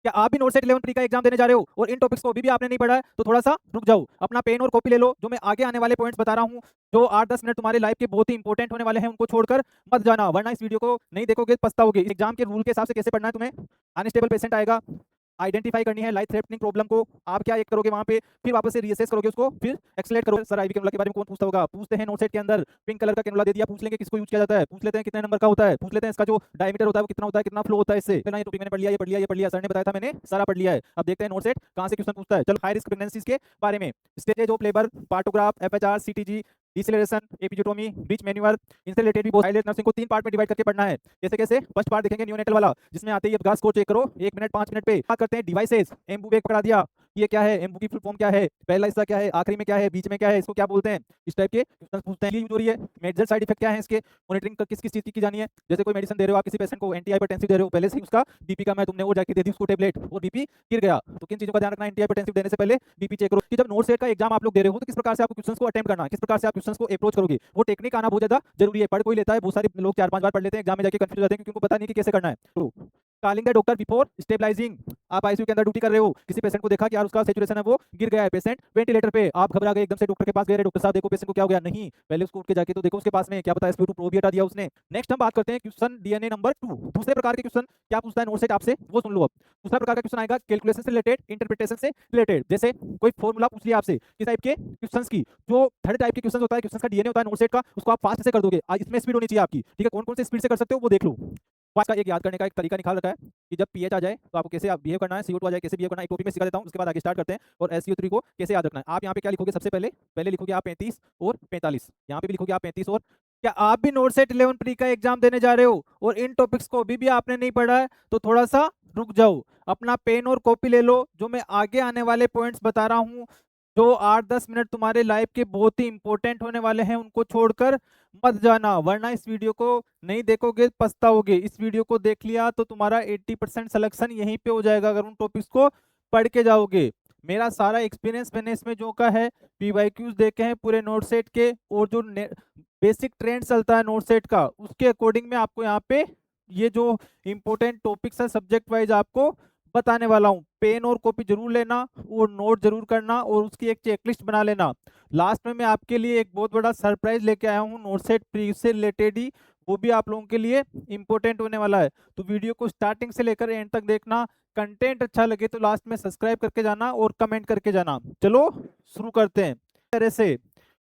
क्या आप भी नोट सेट 11 प्री का एग्जाम देने जा रहे हो और इन टॉपिक्स को अभी भी आपने नहीं पढ़ा है तो थोड़ा सा रुक जाओ, अपना पेन और कॉपी ले लो। जो मैं आगे आने वाले पॉइंट्स बता रहा हूँ, जो 8-10 मिनट तुम्हारे लाइफ के बहुत ही इंपॉर्टेंट होने वाले हैं, उनको छोड़कर मत जाना, वरना इस वीडियो को नहीं देखोगे पछताओगे। इस एग्जाम के रूल के हिसाब से कैसे पढ़ना है तुम्हें। अनस्टेबल पेशेंट आएगा, आइडेंटिफाई करनी है लाइफ थ्रेटनिंग प्रॉब्लम को। आप क्या एक करोगे वहां पे, फिर वापस से रीअसेस करोगे उसको, फिर एक्सलेट करोगे। सर आईवी कैनुला के बारे में कौन पूछता होगा, पूछते हैं नोट सेट के अंदर। पिंक कलर का कैनुला दे दिया, पूछ लेंगे किसको यूज किया जाता है, पूछ लेते हैं कितने नंबर का होता है, पूछ लेते हैं इसका जो डायमीटर होता है वो कितना होता है, कितना फ्लो होता है इससे। पहले ये टॉपिक मैंने पढ़ लिया, ये पढ़ लिया, ये पढ़ लिया, सर ने बताया था, मैंने सारा पढ़ लिया है। अब देखते हैं नोट सेट कहां से क्वेश्चन पूछता है। चलो हाई रिस्क प्रेगनेंसीज के बारे में, stages of labour, partograph, FHR, CTG, deceleration, episiotomy, breech manoeuvre, इनसे रिलेटेड भी बहुत हाईलाइट नर्सिंग को 3 पार्ट में डिवाइड करके पढ़ना है। कैसे कैसे, फर्स्ट पार्ट देखेंगे न्यूनेटल वाला, जिसमें आते ही अब गास को चेक करो 1 मिनट 5 मिनट पे। बात करते हैं डिवाइसेस, एम्बू बैग पकड़ा दिया, ये क्या है, एम्बू की फुल फॉर्म क्या है, पहला हिस्सा क्या है, आखिरी में क्या है, बीच में क्या है, इसको क्या बोलते हैं, इस टाइप के क्वेश्चन पूछते हैं। ये यूज हो रही है। मेजर साइड इफेक्ट क्या है इसके, मॉनिटरिंग किस किस चीज की जानी है। जैसे कोई मेडिसिन दे रहे हो आप किसी पेशेंट को, एंटी हाइपरटेंसिव दे रहे हो, पहले से ही उसका बीपी का मैं तुमने वो जाके दे दी उसको टेबलेट, और बीपी गिर गया, तो किन चीजों का ध्यान रखना है, एंटी हाइपरटेंसिव देने से पहले बीपी चेक करो। कि जब नोट सेट का एग्जाम आप लोग दे रहे हो तो किस प्रकार से आपको क्वेश्चंस को अटेम्प्ट करना है, किस प्रकार से आप क्वेश्चंस को अप्रोच करोगे, वो टेक्निक आना बहुत ज्यादा जरूरी है। पढ़ कोई लेता है, बहुत सारे लोग 4-5 बार पढ़ लेते हैं, एग्जाम में जाके कंफ्यूज हो जाते हैं क्योंकि उनको पता नहीं कि कैसे करना है। तो calling the doctor before stabilising, आप आईसीयू के अंदर ड्यूटी कर रहे हो, किसी पेशेंट को देखा कि यार उसका सैचुरेशन है वो गिर गया है, पेशेंट वेंटिलेटर पे, आप घबरा गए, एकदम से डॉक्टर के पास गए, डॉक्टर साहब देखो पेशेंट को क्या हो गया, नहीं पहले उसको उठ के जाके तो देखो उसके पास में क्या पता एसपीओ2 प्रो भी हटा दिया उसने। नेक्स्ट हम बात करते हैं क्वेश्चन डीएनए नंबर 2। दूसरे प्रकार के क्वेश्चन क्या पूछता है नोट सेट आपसे, वो सुन लो। अब दूसरा प्रकार का क्वेश्चन आएगा कैलकुलेशन से रिलेटेड, इंटरप्रिटेशन से रिलेटेड। जैसे कोई फॉर्मूला पूछ लिया आपसे, किस टाइप के क्वेश्चंस की, जो थर्ड टाइप के क्वेश्चन होता है, क्वेश्चन का डीएनए होता है नोट सेट का, उसको आप फास्ट से कर दोगे। आज इसमें स्पीड होनी चाहिए आपकी, ठीक है, कौन कौन से स्पीड से कर सकते हो वो देख लो। पास का एक याद करने का एक तरीका निकाल रखा है कि जब पीएच आ जाए तो आपको कैसे बिहेव करना है, CO2 आ जाए कैसे बिहेव करना है, एक टॉपिक में सिखा देता हूं, उसके बाद आगे स्टार्ट करते हैं। और SCO3 को कैसे याद रखना है। आप यहाँ पे क्या लिखोगे, सबसे पहले पहले लिखोगे आप 35 और 45, यहाँ पे भी लिखोगे आप 35 और। क्या आप भी नोट सेट 11 प्री का एग्जाम देने जा रहे हो और इन टॉपिक्स को अभी भी आपने नहीं पढ़ा है तो थोड़ा सा रुक जाओ, अपना पेन और कॉपी ले लो। जो मैं आगे आने वाले पॉइंट्स बता रहा हूँ, जो 8-10 मिनट तुम्हारे लाइफ के बहुत ही इंपॉर्टेंट होने वाले हैं, उनको छोड़कर मत जाना, वरना इस वीडियो को नहीं देखोगे पछताओगे। इस वीडियो को देख लिया तो तुम्हारा 80% सिलेक्शन यहीं पे हो जाएगा अगर उन टॉपिक्स को पढ़ के जाओगे। मेरा सारा एक्सपीरियंस मैंने इसमें जो का है, पीवाईक्यूज देखे हैं पूरे नोट सेट के, और जो बेसिक ट्रेंड चलता है नोट सेट का, उसके अकॉर्डिंग में आपको यहाँ पे ये जो इंपॉर्टेंट टॉपिक्स है सब्जेक्ट वाइज आपको बताने वाला हूँ। पेन और कॉपी जरूर लेना और नोट जरूर करना और उसकी एक चेकलिस्ट बना लेना। लास्ट में मैं आपके लिए एक बहुत बड़ा सरप्राइज लेके आया हूँ नोट सेट प्री से रिलेटेड ही, वो भी आप लोगों के लिए इंपॉर्टेंट होने वाला है। तो वीडियो को स्टार्टिंग से लेकर एंड तक देखना। कंटेंट अच्छा लगे तो लास्ट में सब्सक्राइब करके जाना और कमेंट करके जाना। चलो शुरू करते हैं। तरह से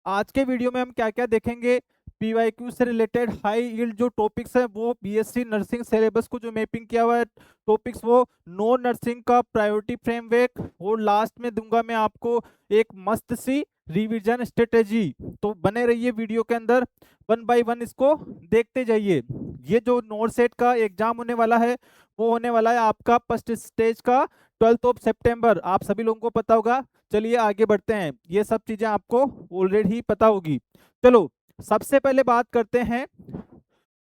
आज के वीडियो में हम क्या क्या देखेंगे, पीवाईक्यू से रिलेटेड हाई यील्ड जो टॉपिक्स है वो, बीएससी नर्सिंग सिलेबस को जो मैपिंग किया हुआ है टॉपिक्स, वो नॉन नर्सिंग का प्रायोरिटी फ्रेमवर्क, और लास्ट में दूंगा मैं आपको एक मस्त सी रिवीजन स्ट्रेटेजी। तो बने रहिए वीडियो के अंदर, 1 बाय 1 इसको देखते जाइए। ये जो नोट सेट का एग्जाम होने वाला है वो होने वाला है आपका फर्स्ट स्टेज का 12 सितंबर, आप सभी लोगों को पता होगा। चलिए आगे बढ़ते हैं, ये सब चीजें आपको ऑलरेडी ही पता होगी। चलो सबसे पहले बात करते हैं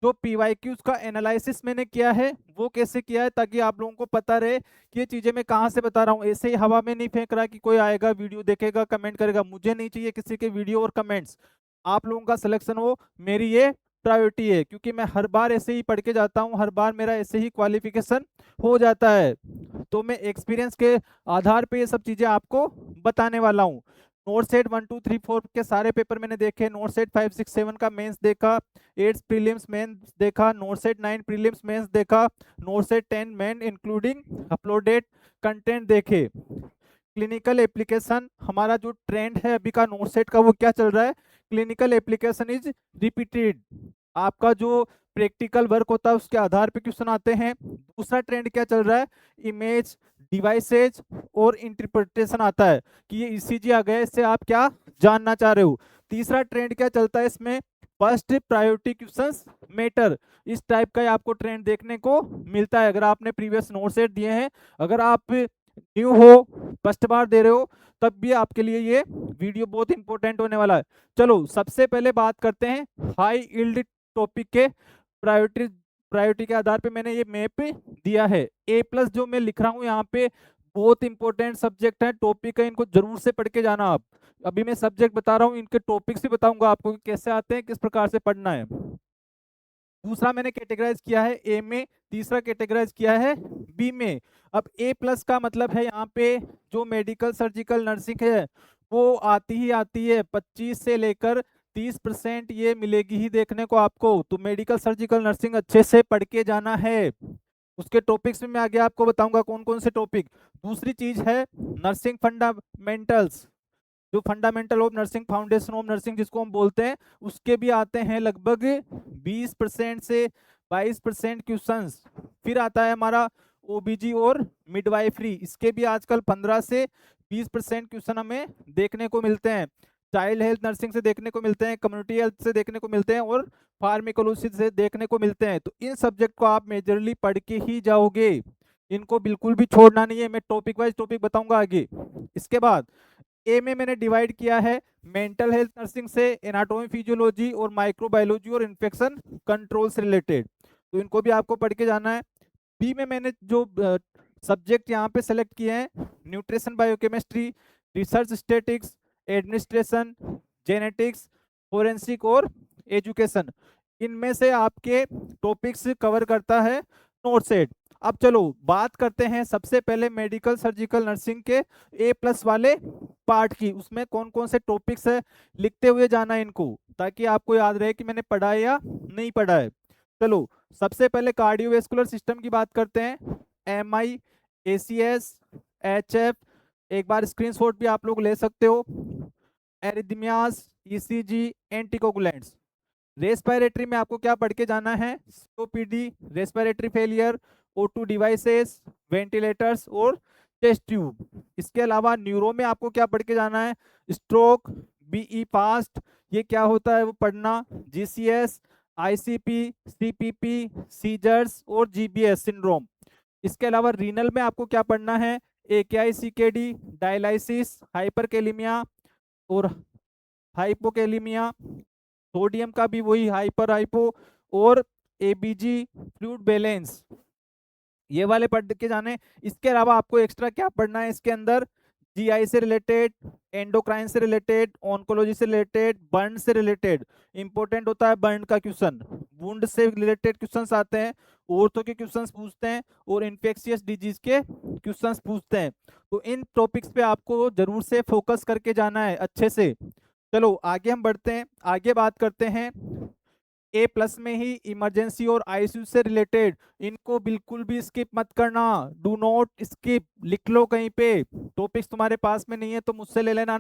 जो पीवाईक्यूज का एनालिसिस मैंने किया है वो कैसे किया है, ताकि आप लोगों को पता रहे कि ये चीजें मैं कहां से बता रहा हूं। ऐसे ही हवा में नहीं फेंक रहा कि कोई आएगा वीडियो देखेगा कमेंट करेगा, मुझे नहीं चाहिए किसी के वीडियो और कमेंट्स। आप लोगों का सिलेक्शन हो मेरी ये प्रायोरिटी है, क्योंकि मैं हर बार ऐसे ही पढ़ के जाता हूं, हर बार मेरा ऐसे ही क्वालिफिकेशन हो जाता है। तो मैं एक्सपीरियंस के आधार पे ये सब चीजें आपको बताने वाला हूँ। नोट सेट 1 2 3 4 के सारे पेपर मैंने देखे, नोट सेट 5 6 7 का मेंस देखा, 8 प्रीलिम्स मेंस देखा, नोट सेट 9 प्रीलिम्स मेंस देखा, not set 10 main including uploaded content देखे। क्लिनिकल एप्लीकेशन हमारा जो ट्रेंड है अभी का नोट सेट का वो क्या चल रहा है, क्लिनिकल एप्लीकेशन इज रिपीटेड। आपका जो प्रैक्टिकल वर्क होता है उसके आधार पे क्वेश्चन आते हैं। दूसरा ट्रेंड क्या चल रहा है, इमेज, डिवाइसेज और इंटरप्रिटेशन आता है कि ये ईसीजी आ गया, इससे आप क्या जानना चाह रहे हो। तीसरा ट्रेंड क्या चलता है इसमें, फर्स्ट प्रायोरिटी क्वेश्चंस मैटर, इस टाइप का आपको ट्रेंड देखने को मिलता है अगर आपने प्रीवियस नोट सेट दिए हैं। अगर आप न्यू हो, फर्स्ट बार दे रहे हो, तब भी आपके लिए ये वीडियो बहुत इंपॉर्टेंट होने वाला है। चलो सबसे पहले बात करते हैं हाई यील्ड टॉपिक के प्रायोरिटी के आधार पे मैंने ये मैप दिया है। A+ जो मैं लिख रहा हूँ यहाँ पे बहुत इंपॉर्टेंट सब्जेक्ट है, टॉपिक है, इनको जरूर से पढ़ के जाना आप। अभी मैं सब्जेक्ट बता रहा हूँ, इनके टॉपिक्स भी बताऊंगा आपको कि कैसे आते हैं, किस प्रकार से पढ़ना है। दूसरा मैंने कैटेगराइज किया है A में, तीसरा कैटेगराइज किया है B में। अब ए प्लस का मतलब है यहाँ पे जो मेडिकल सर्जिकल नर्सिंग है वो आती ही आती है 25 से लेकर 30% ये मिलेगी ही देखने को आपको। तो मेडिकल सर्जिकल नर्सिंग अच्छे से पढ़ के जाना है। उसके टॉपिक्स में मैं आगे आपको बताऊंगा कौन कौन से टॉपिक। दूसरी चीज है नर्सिंग फंडामेंटल्स, जो fundamental of nursing, foundation of nursing जिसको हम बोलते हैं, उसके भी आते हैं लगभग 20% से 22% क्वेश्चंस। फिर आता है हमारा ओबीजी और मिडवाइफरी, इसके भी आजकल 15 से 20% क्वेश्चन हमें देखने को मिलते हैं। चाइल्ड हेल्थ नर्सिंग से देखने को मिलते हैं, कम्युनिटी हेल्थ से देखने को मिलते हैं और फार्मेकोलॉजी से देखने को मिलते हैं। तो इन सब्जेक्ट को आप मेजरली पढ़ के ही जाओगे, इनको बिल्कुल भी छोड़ना नहीं है। मैं टॉपिक वाइज टॉपिक बताऊंगा आगे। इसके बाद ए में मैंने डिवाइड किया है मेंटल हेल्थ नर्सिंग से एनाटॉमी फिजियोलॉजी और माइक्रोबायोलॉजी और इन्फेक्शन कंट्रोल से रिलेटेड, तो इनको भी आपको पढ़ के जाना है। बी में मैंने जो सब्जेक्ट यहाँ पे सेलेक्ट किए हैं, nutrition biochemistry, research statistics, administration, genetics, forensic और एजुकेशन, इनमें से आपके टॉपिक्स कवर करता है नोट सेट। अब चलो बात करते हैं सबसे पहले मेडिकल सर्जिकल नर्सिंग के ए प्लस वाले पार्ट की। उसमें कौन कौन से टॉपिक्स है लिखते हुए जाना है इनको, ताकि आपको याद रहे कि मैंने पढ़ा है या नहीं पढ़ा है। चलो सबसे पहले कार्डियोवेस्कुलर सिस्टम की बात करते हैं। एमआई, एसीएस, एचएफ, एक बार स्क्रीनशॉट भी आप लोग ले सकते हो, एरिथमियास, ईसीजी, एंटीकोगुलेंट्स। रेस्पिरेटरी में आपको क्या पढ़ के जाना है, COPD, respiratory failure, O2 devices, ventilators और चेस्ट ट्यूब। इसके अलावा न्यूरो में आपको क्या पढ़ के जाना है, स्ट्रोक, बीई फास्ट, ये क्या होता है वो पढ़ना, जीसीएस, आईसीपी, सीपीपी, सीजर्स और जीबीएस सिंड्रोम। इसके अलावा रीनल में आपको क्या पढ़ना है, एकेआई, सीकेडी, डायलाइसिस, हाइपरकेलिमिया और हाइपोकेलिमिया, सोडियम का भी वही हाइपर हाइपो और एबीजी फ्लूइड बैलेंस, ये वाले पढ़ के जाने। इसके अलावा आपको एक्स्ट्रा क्या पढ़ना है इसके अंदर, जीआई से रिलेटेड, एंडोक्राइन से रिलेटेड, ऑन्कोलॉजी से रिलेटेड, बर्न से रिलेटेड। इंपॉर्टेंट होता है बर्न का क्वेश्चन, वुंड से रिलेटेड क्वेश्चंस आते हैं, ऑर्थो के क्वेश्चंस पूछते हैं और इन्फेक्शियस डिजीज के क्वेश्चंस पूछते हैं। तो इन टॉपिक्स पे आपको जरूर से फोकस करके जाना है अच्छे से। चलो आगे हम बढ़ते हैं, आगे बात करते हैं ए प्लस में ही इमरजेंसी और आईसीयू से रिलेटेड। इनको बिल्कुल भी स्किप मत करना, डू नॉट स्किप, लिख लो कहीं पे। टॉपिक्स तुम्हारे पास में नहीं है तो मुझसे ले लेना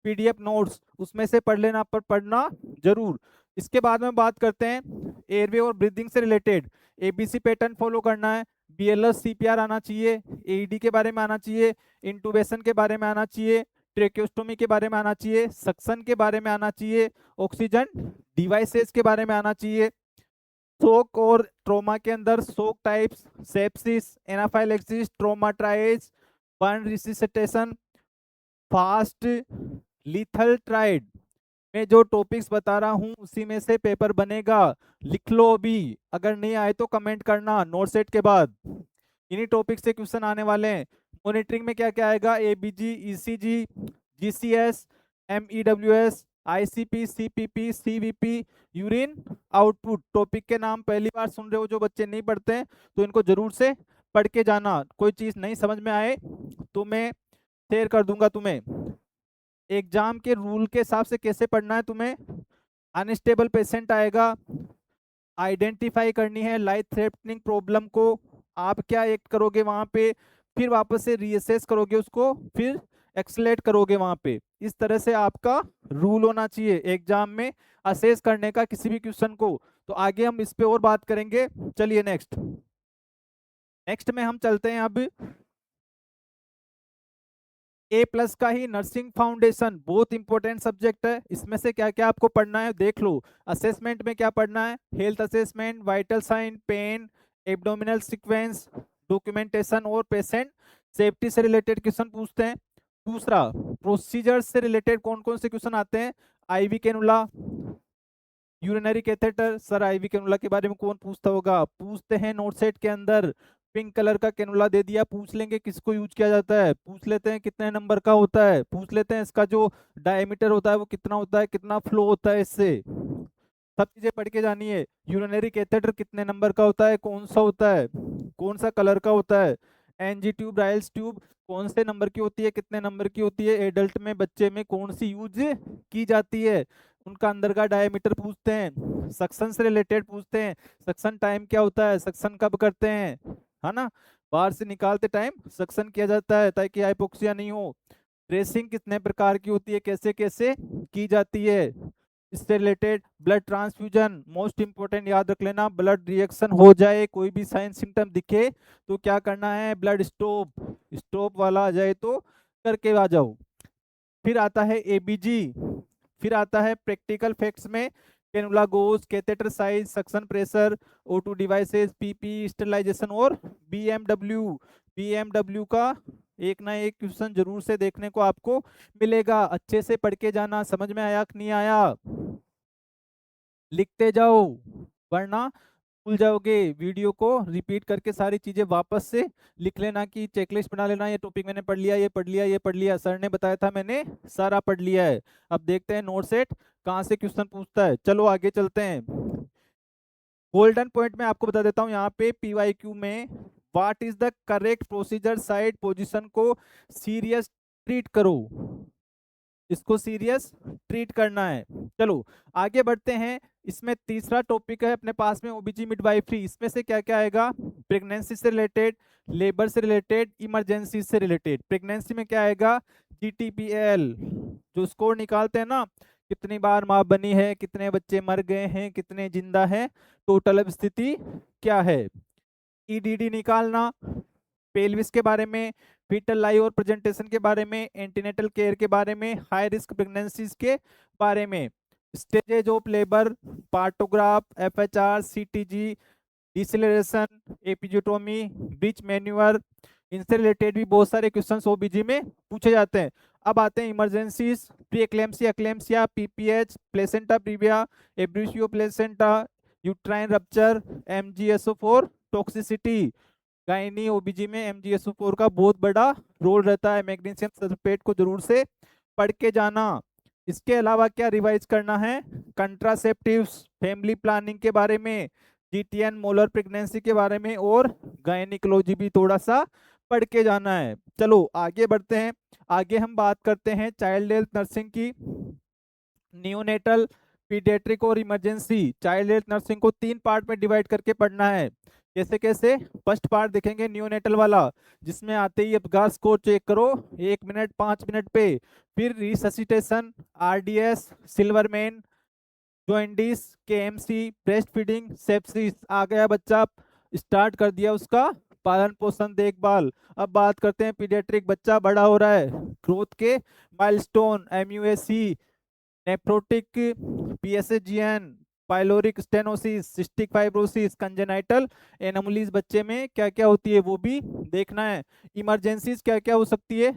पीडीएफ नोट्स, उसमें से पढ़ लेना, पर पढ़ना जरूर। इसके बाद में बात करते हैं एयरवे और ब्रीदिंग से रिलेटेड। एबीसी पैटर्न फॉलो करना है, बीएलएस सीपीआर आना चाहिए, एईडी के बारे में आना चाहिए, इंटूबेशन के बारे में आना चाहिए, ट्रेक्योस्टोमी के बारे में आना चाहिए, सक्शन के बारे में आना चाहिए, ऑक्सीजन डिवाइसेस के बारे में आना चाहिए। शोक और ट्रोमा के अंदर shock types, sepsis, anaphylaxis, traumatize, burn resuscitation, fast lethal triad में जो टॉपिक्स बता रहा हूं उसी में से पेपर बनेगा, लिख लो अभी। अगर नहीं आए तो कमेंट करना नोट सेट के बाद। इन्हीं टॉपिक से क्वेश्चन आने वाले हैं। मॉनिटरिंग में क्या क्या आएगा, ABG, ECG, GCS, MEWS, ICP, CPP, CVP, urine output. Topic के नाम पहली बार सुन रहे हो जो बच्चे नहीं पढ़ते हैं तो इनको जरूर से पढ़ के जाना। कोई चीज नहीं समझ में आए तो मैं शेयर कर दूंगा तुम्हें। एग्जाम के रूल के हिसाब से कैसे पढ़ना है तुम्हें, अनस्टेबल पेशेंट आएगा, आइडेंटिफाई करनी है लाइफ थ्रेटनिंग प्रॉब्लम को, आप क्या एक्ट करोगे वहां पे, फिर वापस से रीअसेस करोगे उसको, फिर एक्सलेट करोगे वहां पे। इस तरह से आपका रूल होना चाहिए एग्जाम में असेस करने का किसी भी क्वेश्चन को। तो आगे हम इस पे और बात करेंगे। चलिए नेक्स्ट में हम चलते हैं अब ए प्लस का ही नर्सिंग फाउंडेशन। बहुत इंपॉर्टेंट सब्जेक्ट है, इसमें से क्या क्या आपको पढ़ना है देख लो। असेसमेंट में क्या पढ़ना है, health assessment, vital sign, pain, abdominal sequence, documentation और पेशेंट सेफ्टी से रिलेटेड क्वेश्चन पूछते हैं। दूसरा प्रोसीजर से रिलेटेड कौन कौन से क्वेश्चन आते हैं, IV cannula, urinary catheter. Sir IV cannula के बारे में कौन पूछता होगा, पूछते हैं नोट सेट के अंदर। पिंक कलर का कैनुला दे दिया, पूछ लेंगे किसको यूज किया जाता है, पूछ लेते हैं कितने नंबर का होता है, पूछ लेते हैं इसका जो डायमीटर होता है वो कितना होता है, कितना फ्लो होता है इससे, सब चीजें पढ़ के जानी है। यूरिनरी कैथेटर कितने नंबर का होता है, कौन सा होता है, कौन सा कलर का होता है, एनजी ट्यूब, राइल्स ट्यूब कौन से नंबर की होती है, कितने नंबर की होती है, एडल्ट में, बच्चे में कौन सी यूज की जाती है, उनका अंदर का डायमीटर पूछते हैं, सक्शन से रिलेटेड पूछते हैं, सक्शन टाइम क्या होता है, सक्शन कब करते हैं, है ना, बाहर से निकालते टाइम सक्शन किया जाता है ताकि हाइपोक्सिया नहीं हो। ड्रेसिंग कितने प्रकार की होती है, कैसे कैसे की जाती है, इससे related blood transfusion most important याद रख लेना, ब्लड रिएक्शन हो जाए, कोई भी साइन सिम्टम दिखे तो क्या करना है, ब्लड स्टॉप, स्टॉप वाला आ जाए तो करके आ जाओ। फिर आता है एबीजी, फिर आता है प्रैक्टिकल फैक्ट्स में cannula gauge, catheter size, suction pressure, O2 devices, PP, sterilization और बीएमडब्ल्यू। बीएमडब्ल्यू का एक ना एक क्वेश्चन जरूर से देखने को आपको मिलेगा, अच्छे से पढ़ के जाना, समझ में आया कि नहीं आया, लिखते जाओ वरना भूल जाओगे। वीडियो को रिपीट करके सारी चीजें वापस से लिख लेना कि चेकलिस्ट बना लेना, ये टॉपिक मैंने पढ़ लिया, ये पढ़ लिया, ये पढ़ लिया, सर ने बताया था मैंने सारा पढ़ लिया है। अब देखते हैं नोट सेट कहाँ से क्वेश्चन पूछता है, चलो आगे चलते हैं। गोल्डन पॉइंट में आपको बता देता हूँ यहाँ पे पीवाईक्यू में, what is the correct procedure side position को सीरियस ट्रीट करो, इसको सीरियस ट्रीट करना है। चलो आगे बढ़ते हैं, इसमें तीसरा टॉपिक है अपने पास में ओबीजी मिडवाइफरी, इसमें से क्या क्या आएगा, प्रेगनेंसी से रिलेटेड, लेबर से रिलेटेड, इमरजेंसी से रिलेटेड। प्रेगनेंसी में क्या आएगा, जीटीपीएल, जो स्कोर निकालते हैं ना, कितनी बार माँ बनी है, कितने बच्चे मर गए हैं, कितने जिंदा है, टोटल अब स्थिति क्या है। ईडीडी निकालना, पेल्विस के बारे में, फीटल लाइव और प्रेजेंटेशन के बारे में, एंटीनेटल केयर के बारे में, हाई रिस्क प्रेगनेंसीज के बारे में, stages of labour, partograph, FHR, CTG, deceleration, episiotomy, breech manoeuvre, इनसे रिलेटेड भी बहुत सारे क्वेश्चंस ओबीजी में पूछे जाते हैं। अब आते हैं emergencies, pre eclampsia, eclampsia, PPH, placenta praevia, abruptio placenta, uterine rupture, MgSO4 toxicity. Gynae OBG में एमजीएसओ4 का बहुत बड़ा रोल रहता है, मैग्नीशियम सल्फेट को जरूर से पढ़ के जाना। इसके अलावा क्या रिवाइज करना है, कंट्रासेप्टिव्स, फैमिली प्लानिंग के बारे में, जीटीएन मोलर प्रेगनेंसी के बारे में, और गायनिकोलॉजी भी थोड़ा सा पढ़ के जाना है। चलो आगे बढ़ते हैं, आगे हम बात करते हैं चाइल्ड हेल्थ नर्सिंग की। नियोनेटल, पीडियाट्रिक और इमरजेंसी चाइल्ड हेल्थ नर्सिंग को 3 पार्ट में डिवाइड करके पढ़ना है। कैसे कैसे, फर्स्ट पार्ट देखेंगे नियोनेटल वाला, जिसमें आते ही अपगार स्कोर चेक करो 1 मिनट 5 मिनट पे, फिर resuscitation, RDS, Silverman, jaundice, KMC, breast feeding, sepsis, आ गया बच्चा, स्टार्ट कर दिया उसका पालन पोषण देखभाल। अब बात करते हैं पीडियाट्रिक, बच्चा बड़ा हो रहा है, ग्रोथ के milestone, MUAC, nephrotic, PSAGN, pyloric stenosis, cystic fibrosis, congenital anomalies बच्चे में क्या क्या होती है वो भी देखना है। इमरजेंसीज क्या क्या हो सकती है,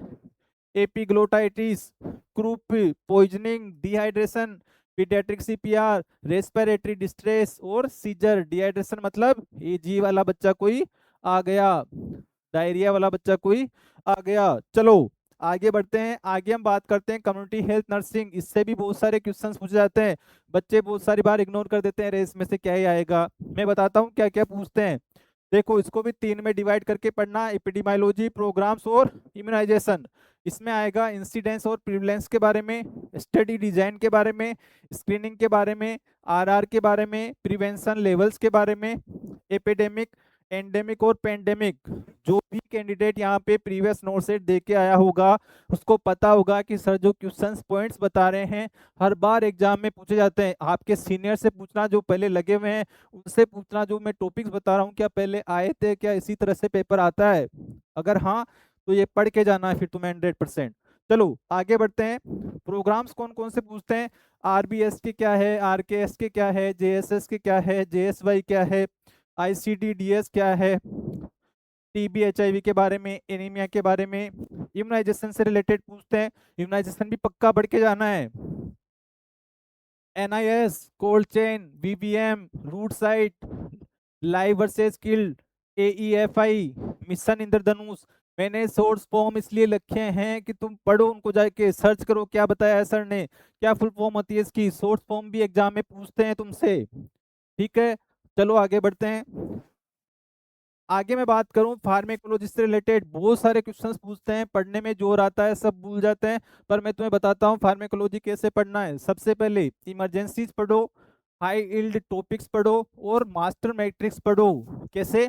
epiglottitis, croup poisoning, dehydration, paediatric CPR, respiratory distress और सीजर। डिहाइड्रेशन मतलब एजी वाला बच्चा कोई आ गया, डायरिया वाला बच्चा कोई आ गया। चलो आगे बढ़ते हैं, आगे हम बात करते हैं कम्युनिटी हेल्थ नर्सिंग, इससे भी बहुत सारे क्वेश्चंस पूछे जाते हैं, बच्चे बहुत सारी बार इग्नोर कर देते हैं, रेस में से क्या ही आएगा, मैं बताता हूँ क्या क्या पूछते हैं। देखो इसको भी 3 में डिवाइड करके पढ़ना, एपिडेमियोलॉजी, प्रोग्राम्स और इम्यूनाइजेशन। इसमें आएगा इंसिडेंस और प्रिवलेंस के बारे में, स्टडी डिजाइन के बारे में, स्क्रीनिंग के बारे में, आरआर के बारे में, प्रिवेंशन लेवल्स के बारे में, एपिडेमिक, एंडेमिक और पेंडेमिक। जो भी कैंडिडेट यहाँ पे प्रीवियस नोट सेट दे के आया होगा उसको पता होगा कि सर जो क्वेश्चंस पॉइंट्स बता रहे हैं हर बार एग्जाम में पूछे जाते हैं। आपके सीनियर से पूछना जो पहले लगे हुए हैं, उनसे पूछना जो मैं टॉपिक्स बता रहा हूँ क्या पहले आए थे, क्या इसी तरह से पेपर आता है, अगर हाँ तो ये पढ़ के जाना है फिर तुम्हें 100%। चलो आगे बढ़ते हैं, प्रोग्राम्स कौन कौन से पूछते हैं, आरबीएस के क्या है, आरकेएस के क्या है, जेएसएस के क्या है, जेएसवाई क्या है, आईसीडीडीएस क्या है, टीबी एचआईवी के बारे में, एनीमिया के बारे में, इम्यूनाइजेशन से रिलेटेड पूछते हैं, इम्यूनाइजेशन भी पक्का पढ़ के जाना है। NIS, cold chain, VVM, route site, live versus killed, AEFI, mission Indradhanush. मैंने सोर्स फॉर्म इसलिए लिखे हैं कि तुम पढ़ो, उनको जाके सर्च करो क्या बताया है सर ने, क्या फुल फॉर्म होती है इसकी, सोर्स फॉर्म भी एग्जाम में पूछते हैं तुमसे, ठीक है। चलो आगे बढ़ते हैं, आगे मैं बात करूं फार्मेकोलॉजी से रिलेटेड बहुत सारे क्वेश्चंस पूछते हैं, पढ़ने में जोर आता है, सब भूल जाते हैं, पर मैं तुम्हें बताता हूं फार्मेकोलॉजी कैसे पढ़ना है। सबसे पहले इमरजेंसीज पढ़ो, हाई यील्ड टॉपिक्स पढ़ो और मास्टर मैट्रिक्स पढ़ो। कैसे?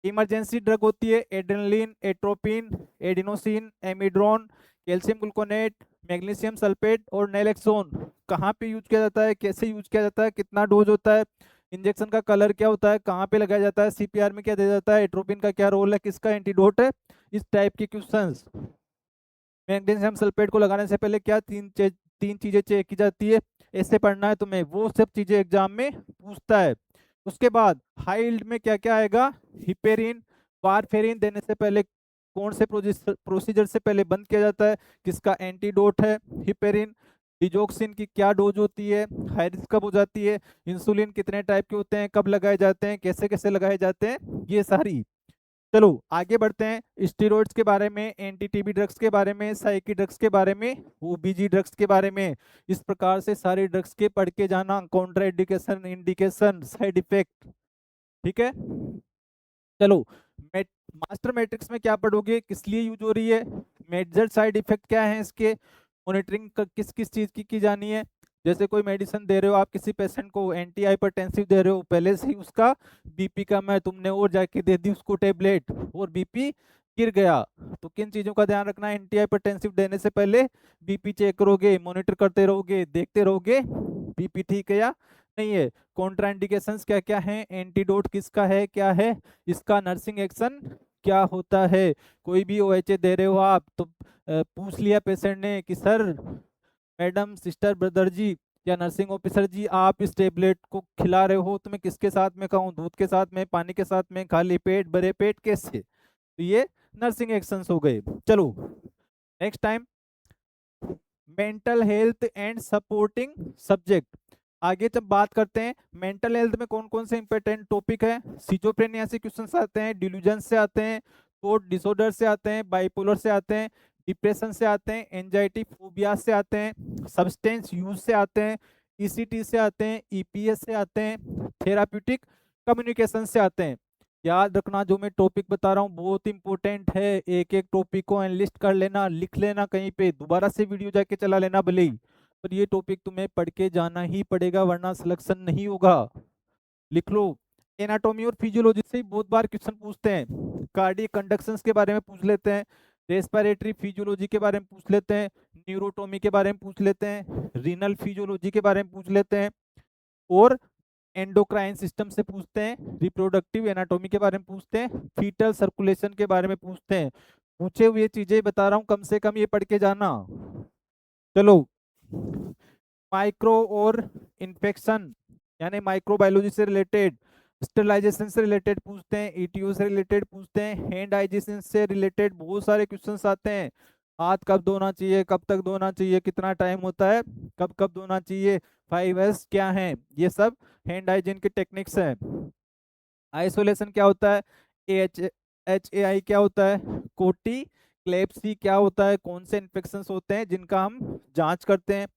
इमरजेंसी ड्रग होती है adrenaline, atropine, adenosine, amiodarone, calcium gluconate, magnesium sulphate और नेलेक्सोन। कहाँ पे यूज किया जाता है, कैसे यूज किया जाता है, कितना डोज होता है, इंजेक्शन का कलर क्या होता है, कहाँ पे लगाया जाता है, सीपीआर में क्या दिया जाता है, एट्रोपिन का क्या रोल है, किसका एंटीडोट है, इस टाइप के क्वेश्चंस। मैग्नीशियम सल्फेट को लगाने से पहले क्या तीन चीजें चेक की जाती है, ऐसे पढ़ना है तुम्हें, वो सब चीजें एग्जाम में पूछता है। उसके बाद हाई यील्ड में क्या क्या आएगा, हिपेरिन, वारफेरिन देने से पहले कौन से प्रोसीजर से पहले बंद किया जाता है, किसका एंटीडोट है हिपेरिन, डिजोक्सिन की क्या डोज होती है, हाई रिस्क कब हो जाती है, इंसुलिन कितने टाइप के होते हैं, कब लगाए जाते हैं, कैसे कैसे लगाए जाते हैं, ये सारी। चलो आगे बढ़ते हैं, स्टेरॉइड्स के बारे में, एंटी टीबी ड्रग्स के बारे में, साइकी ड्रग्स के बारे में, ओबीजी ड्रग्स के बारे में। इस प्रकार से सारे ड्रग्स के पढ़ के जाना, Contra indication, indication, side effect. ठीक है, चलो मास्टर मैट्रिक्स में क्या पढ़ोगे, किस लिए यूज हो रही है, मेजर साइड इफेक्ट क्या है इसके, मॉनिटरिंग किस किस चीज की जानी है। जैसे कोई मेडिसिन दे रहे हो आप किसी पेशेंट को, एंटी हाइपरटेंसिव दे रहे हो, पहले से ही उसका बीपी कम है, तुमने और जाके दे दी उसको टेबलेट और बीपी गिर गया, तो किन चीजों का ध्यान रखना है, एंटी हाइपरटेंसिव देने से पहले बीपी चेक करोगे, मॉनिटर करते रहोगे, देखते रहोगे बीपी ठीक है या नहीं है। कॉन्ट्राइंडिकेशंस क्या क्या है, एंटीडोट किसका है क्या है, इसका नर्सिंग एक्शन क्या होता है। कोई भी ओएचए दे रहे हो आप तो पूछ लिया पेशेंट ने कि सर, मैडम, सिस्टर, ब्रदर जी या नर्सिंग ऑफिसर जी, आप इस टेबलेट को खिला रहे हो तो मैं किसके साथ में खाऊं, दूध के साथ में, पानी के साथ में, खाली पेट, भरे पेट, कैसे। तो ये नर्सिंग एक्शंस हो गए। चलो next time, mental health and supporting subject. आगे जब बात करते हैं मेंटल हेल्थ में कौन कौन से इंपॉर्टेंट टॉपिक है, सिजोफ्रेनिया से क्वेश्चंस आते हैं, डिल्यूजन से आते हैं, थॉट डिसऑर्डर से आते हैं, बाइपोलर से आते हैं, डिप्रेशन से आते हैं, एंजाइटी फोबिया से आते हैं, सब्सटेंस यूज से आते हैं, ईसीटी से आते हैं, ईपीएस से आते हैं, थेराप्यूटिक कम्युनिकेशन से आते हैं। याद रखना जो मैं टॉपिक बता रहा हूँ बहुत इंपॉर्टेंट है, एक एक टॉपिक को एनालिस्ट कर लेना, लिख लेना कहीं पे, दोबारा से वीडियो जाके चला लेना भले ही, पर ये टॉपिक तुम्हें पढ़ के जाना ही पड़ेगा वरना सिलेक्शन नहीं होगा। लिख लो। एनाटॉमी और फिजियोलॉजी से बहुत बार क्वेश्चन पूछते हैं, कार्डियक कंडक्शंस के बारे में पूछ लेते हैं, रेस्पिरेटरी फिजियोलॉजी के बारे में पूछ लेते हैं, न्यूरोटोमी के बारे में पूछ लेते हैं, रीनल फिजियोलॉजी के बारे में पूछ लेते हैं, और एंडोक्राइन सिस्टम से पूछते हैं, रिप्रोडक्टिव एनाटॉमी के बारे में पूछते हैं, फीटल सर्कुलेशन के बारे में पूछते हैं। पूछे हुए चीजें बता रहा हूँ, कम से कम ये पढ़ के जाना। चलो माइक्रो और इन्फेक्शन यानी माइक्रोबायोलॉजी से रिलेटेड, स्टेरिलाइजेशन से रिलेटेड पूछते हैं, ईटीओ से रिलेटेड पूछते हैं, हैंड हाइजीन से रिलेटेड बहुत सारे क्वेश्चंस आते हैं। हाथ कब धोना चाहिए, कब तक धोना चाहिए, कितना टाइम होता है, कब कब धोना चाहिए, 5S क्या है, ये सब हैंड हाइजीन की टेक्निक्स हैं। आइसोलेशन क्या होता है, HAI क्या होता है, कोटी क्लेप्सी क्या होता है, कौन से इन्फेक्शन होते हैं जिनका हम जांच करते हैं।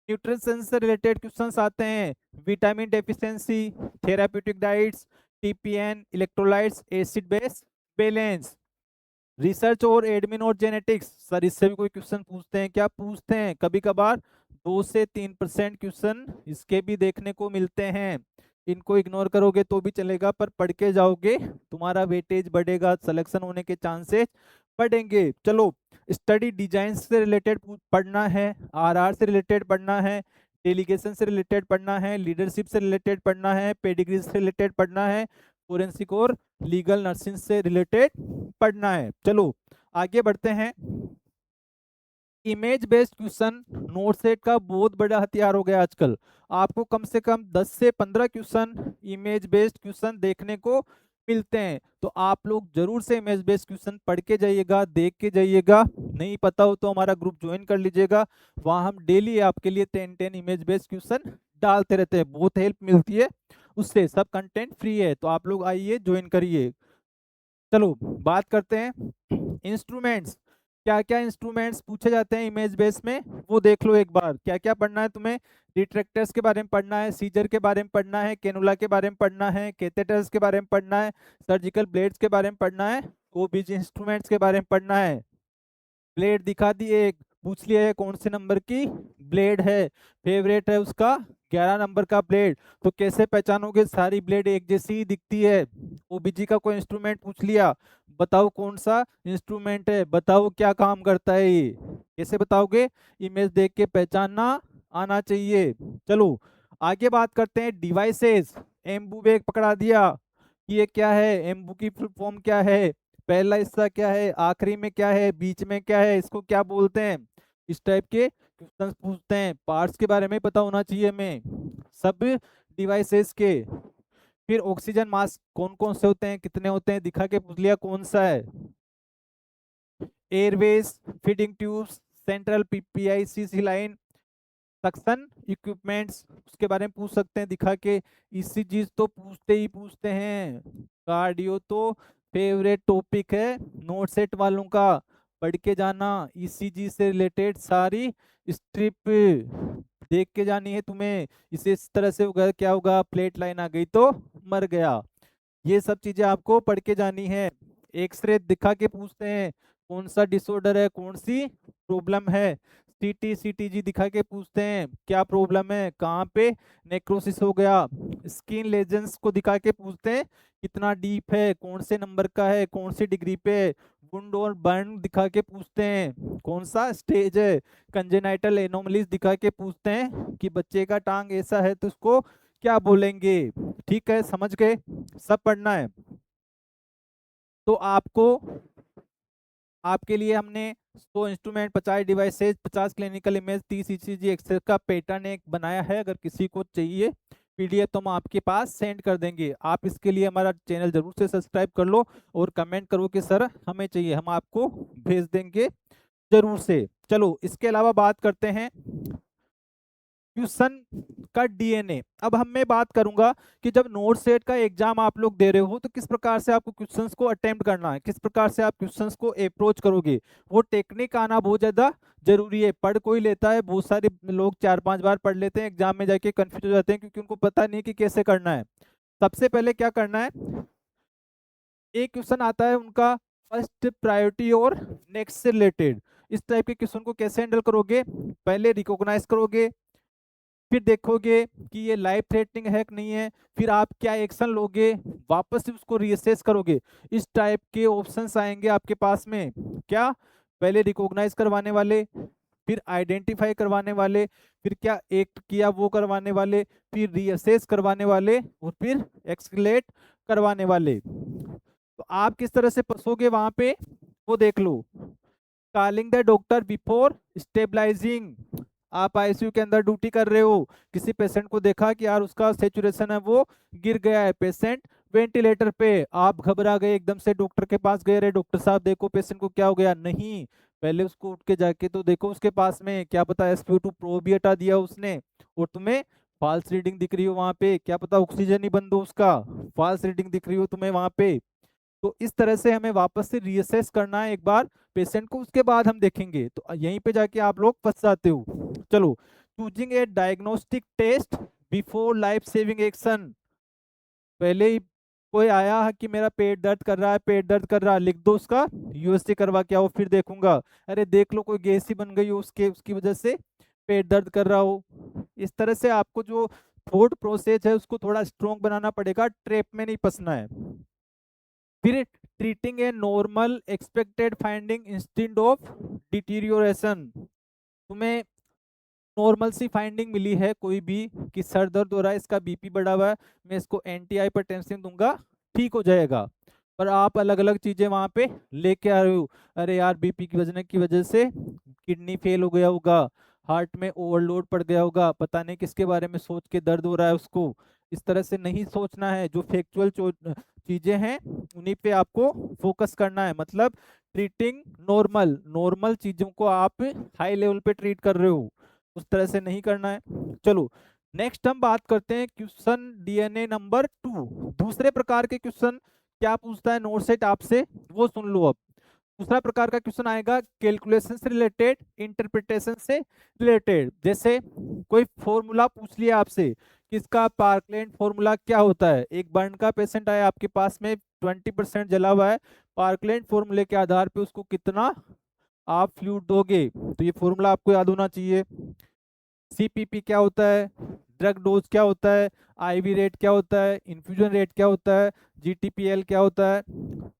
न्यूट्रिशन से रिलेटेड क्वेश्चंस आते हैं, vitamin deficiency, therapeutic diets, TPN, electrolytes, acid base balance, research और एडमिन और जेनेटिक्स। सर इससे भी कोई क्वेश्चन पूछते हैं क्या, पूछते हैं कभी कभार, 2 से 3% क्वेश्चन इसके भी देखने को मिलते हैं। इनको इग्नोर करोगे तो भी चलेगा, पर पढ़ के जाओगे तुम्हारा वेटेज बढ़ेगा, सिलेक्शन होने के चांसेस बढ़ेंगे। चलो स्टडी डिजाइन से रिलेटेड पढ़ना है, RR से रिलेटेड पढ़ना है, डेलीगेशन से रिलेटेड पढ़ना है, लीडरशिप से रिलेटेड पढ़ना है, पेडिग्री से रिलेटेड पढ़ना है, फोरेंसिक और लीगल नर्सिंग से रिलेटेड पढ़ना है। चलो आगे बढ़ते हैं। Image based question not set का बहुत बड़ा हथियार हो गया आजकल। आपको कम से कम 10 से 15 क्वेश्चन इमेज बेस्ड क्वेश्चन देखने को मिलते हैं, तो आप लोग जरूर से इमेज बेस्ड क्वेश्चन पढ़ के जाइएगा, देख के जाइएगा। नहीं पता हो तो हमारा ग्रुप ज्वाइन कर लीजिएगा, वहां हम डेली आपके लिए 10 इमेज बेस्ड क्वेश्चन डालते रहते हैं, बहुत हेल्प मिलती है उससे, सब कंटेंट फ्री है, तो आप लोग आइए ज्वाइन करिए। चलो बात करते हैं इंस्ट्रूमेंट्स। क्या क्या इंस्ट्रूमेंट्स पूछे जाते हैं इमेज बेस में, वो देख लो एक बार। क्या क्या पढ़ना है तुम्हें? रिट्रैक्टर्स के बारे में पढ़ना है, सीजर के बारे में पढ़ना है, कैनुला के बारे में पढ़ना है, कैथेटर्स के बारे में पढ़ना है, सर्जिकल ब्लेड्स के बारे में पढ़ना है, ओबीजी इंस्ट्रूमेंट्स के बारे में पढ़ना है। ब्लेड दिखा दी एक, पूछ लिया है कौन से नंबर की ब्लेड है, फेवरेट है उसका 11 नंबर का ब्लेड। तो कैसे पहचानोगे? सारी ब्लेड एक जैसी ही दिखती है। ओबीजी का कोई इंस्ट्रूमेंट पूछ लिया, बताओ कौन सा इंस्ट्रूमेंट है, बताओ क्या काम करता है ये, कैसे बताओगे? इमेज देख के पहचानना आना चाहिए। चलो आगे बात करते हैं डिवाइसेस। एम्बू बैग पकड़ा दिया कि ये क्या है, एम्बू की फुल फॉर्म क्या है, पहला हिस्सा क्या है, आखिरी में क्या है, बीच में क्या है, इसको क्या बोलते हैं। इस टाइप के क्वेश्चंस पूछते हैं, पार्ट्स के बारे में पता होना चाहिए हमें सब डिवाइसेस के। फिर ऑक्सीजन मास्क कौन कौन से होते हैं, कितने होते हैं, दिखा के पूछ लिया कौन सा है। Airways, feeding tubes, central PIC line, suction equipments, उसके बारे में पूछ सकते हैं दिखा के। ईसीजी तो पूछते ही पूछते हैं। कार्डियो तो फेवरेट टॉपिक है नोट सेट वालों का, पढ़ के जाना। ईसीजी से रिलेटेड सारी स्ट्रिप देख के जानी है तुम्हें। इसे इस तरह से होगा, क्या होगा, प्लेट लाइन आ गई तो मर गया। ये सब चीजें आपको पढ़ के जानी है। एक्सरे दिखा के पूछते हैं कौन सा डिसऑर्डर है, कौन सी प्रॉब्लम है। सीटी सीटीजी दिखा के पूछते हैं क्या प्रॉब्लम है, कहाँ पे नेक्रोसिस हो गया। स्किन लेजेंस को दिखा के पूछते हैं कितना डीप है, कौन से नंबर का है, कौन सी डिग्री पे है। वुंड और बर्न दिखा के पूछते हैं कौन सा स्टेज है। कंजेनाइटल एनोमलीज दिखा के पूछते हैं कि बच्चे का टांग ऐसा है तो उसको क्या बोलेंगे। ठीक है, समझ गए? सब पढ़ना है। तो आपको, आपके लिए हमने 100 instrument, 50 devices, 50 clinical image, 30 ECG x-ray का पैटर्न एक बनाया है। अगर किसी को चाहिए पीडीएफ तो हम आपके पास सेंड कर देंगे। आप इसके लिए हमारा चैनल जरूर से सब्सक्राइब कर लो और कमेंट करो कि सर हमें चाहिए, हम आपको भेज देंगे जरूर से। चलो इसके अलावा बात करते हैं क्वेश्चन का डीएनए। अब हम मैं बात करूंगा कि जब नोट सेट का एग्जाम आप लोग दे रहे हो तो किस प्रकार से आपको क्वेश्चंस को अटेम्प्ट करना है, किस प्रकार से आप क्वेश्चंस को अप्रोच करोगे, वो टेक्निक आना बहुत ज्यादा जरूरी है। पढ़ कोई लेता है, बहुत सारे लोग 4-5 बार पढ़ लेते हैं, एग्जाम में जाके कंफ्यूज हो जाते हैं क्योंकि उनको पता नहीं कि कैसे करना है। सबसे पहले क्या करना है, एक क्वेश्चन आता है उनका फर्स्ट प्रायोरिटी और नेक्स्ट से रिलेटेड। इस टाइप के क्वेश्चन को कैसे हैंडल करोगे, पहले रिकॉग्नाइज करोगे, फिर देखोगे कि ये लाइफ थ्रेटनिंग है कि नहीं है, फिर आप क्या एक्शन लोगे, वापस से उसको रीअसेस करोगे। इस टाइप के ऑप्शंस आएंगे आपके पास में। क्या, पहले रिकॉग्नाइज करवाने वाले, फिर आइडेंटिफाई करवाने वाले, फिर क्या एक्ट किया वो करवाने वाले, फिर रीअसेस करवाने वाले, और फिर एक्सक्लेट करवाने वाले। तो आप किस तरह से फंसोगे वहां पे वो देख लो। Calling the doctor before stabilising, आप आईसीयू के अंदर ड्यूटी कर रहे हो, किसी पेशेंट को देखा कि यार उसका सेचुरेशन है वो गिर गया है, पेशेंट वेंटिलेटर पे, आप घबरा गए, एकदम से डॉक्टर के पास गए, रे डॉक्टर साहब देखो पेशेंट को क्या हो गया। नहीं, पहले उसको उठ के जाके तो देखो उसके पास में, क्या पता एसपीओ2 प्रो भी हटा दिया उसने और तुम्हें फॉल्स रीडिंग दिख रही हो वहां पे, क्या पता ऑक्सीजन ही बंद हो उसका, फॉल्स रीडिंग दिख रही हो तुम्हें वहां पे। तो इस तरह से हमें वापस से रीअसेस करना है एक बार पेशेंट को, उसके बाद हम देखेंगे। तो यहीं पे जाके आप लोग फंस जाते हो। चलो, choosing a diagnostic test before life saving action. पहले ही कोई आया कि मेरा पेट दर्द कर रहा है, पेट दर्द कर रहा है, लिख दो उसका यूएसजी करवा के आओ, फिर देखूंगा। अरे देख लो कोई गैस ही बन गई हो उसके, उसकी वजह से पेट दर्द कर रहा हो। इस तरह से आपको जो थॉट प्रोसेस है उसको थोड़ा स्ट्रॉन्ग बनाना पड़ेगा, ट्रैप में नहीं फंसना है। फिर treating a normal expected finding instead of deterioration. तुम्हें नॉर्मल सी फाइंडिंग मिली है कोई भी कि सर दर्द हो रहा है, इसका बीपी बढ़ा हुआ है, मैं इसको एंटी हाइपरटेंसिव दूंगा, ठीक हो जाएगा। पर आप अलग अलग चीजें वहां पे लेके आ रहे हो। अरे यार बीपी की वजह से किडनी फेल हो गया होगा, हार्ट में ओवरलोड पड़ गया होगा, पता नहीं किसके बारे में सोच के दर्द हो रहा है उसको। इस तरह से नहीं सोचना है, जो फैक्चुअल चीजें हैं उन्हीं पे आपको फोकस करना है। मतलब ट्रीटिंग नॉर्मल, नॉर्मल चीजों को आप हाई लेवल पे ट्रीट कर रहे हो, उस तरह से नहीं करना है। चलो नेक्स्ट हम बात करते हैं क्वेश्चन डीएनए नंबर 2। दूसरे प्रकार के क्वेश्चन क्या पूछता है नोट सेट आपसे, वो सुन लो अब। दूसरा प्रकार का क्वेश्चन आएगा कैलकुलेशन से रिलेटेड, इंटरप्रिटेशन से रिलेटेड। जैसे कोई फॉर्मूला पूछ लिया आपसे कि इसका पार्कलैंड फॉर्मूला क्या होता है। एक बर्न का पेशेंट आया आपके पास में, 20% जला हुआ है, पार्कलैंड फॉर्मूले के आधार पे उसको कितना आप फ्लूइड दोगे, तो ये फॉर्मूला आपको याद होना चाहिए। सीपीपी क्या होता है, ड्रग डोज क्या होता है, आईवी रेट क्या होता है, इन्फ्यूजन रेट क्या होता है, जीटीपीएल क्या होता है,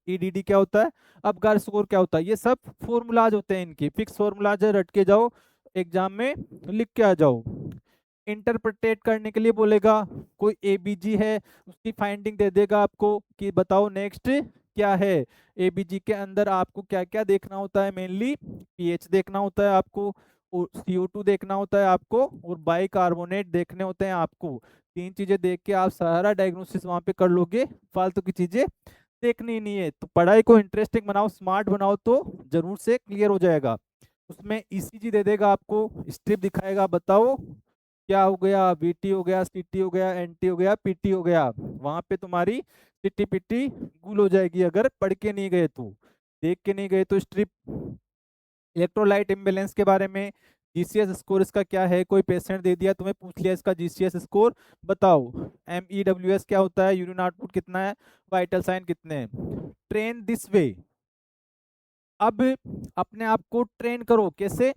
ईडीडी क्या होता है, अपगार स्कोर क्या होता है। ये सब फॉर्मूलाज होते हैं, इनके फिक्स फॉर्मूलाज है, रट के जाओ, एग्जाम में लिख के आ जाओ। इंटरप्रिटेट करने के लिए बोलेगा, कोई एबीजी है उसकी फाइंडिंग दे देगा आपको कि बताओ नेक्स्ट क्या है। एबीजी के अंदर आपको क्या क्या देखना होता है, मेनली पीएच देखना होता है आपको, और CO2 देखना होता है आपको, और बाइकार्बोनेट देखने होते हैं आपको। 3 चीजें देख के आप सारा डायग्नोसिस वहां पे कर लोगे, फालतू की चीजें देखनी ही नहीं है। तो पढ़ाई को इंटरेस्टिंग बनाओ, स्मार्ट बनाओ, तो जरूर से क्लियर हो जाएगा। उसमें ईसीजी दे देगा आपको, स्ट्रिप दिखाएगा, बताओ क्या हो गया, बीटी हो गया, सीटी हो गया, एनटी हो गया, पीटी हो गया। वहां पे तुम्हारी सिटी पिटी गुल हो जाएगी अगर पढ़ के नहीं गए तो। देख के नहीं गए तो स्ट्रिप। इलेक्ट्रोलाइट इम्बेलेंस के बारे में, जीसीएस स्कोर इसका क्या है, कोई पेशेंट दे दिया तुम्हें, पूछ लिया इसका जीसीएस स्कोर बताओ। एमईडब्ल्यूएस क्या होता है, यूरिन आउटपुट कितना है, वाइटल साइन कितने हैं। Train this way. अब अपने आप को ट्रेन करो, कैसे,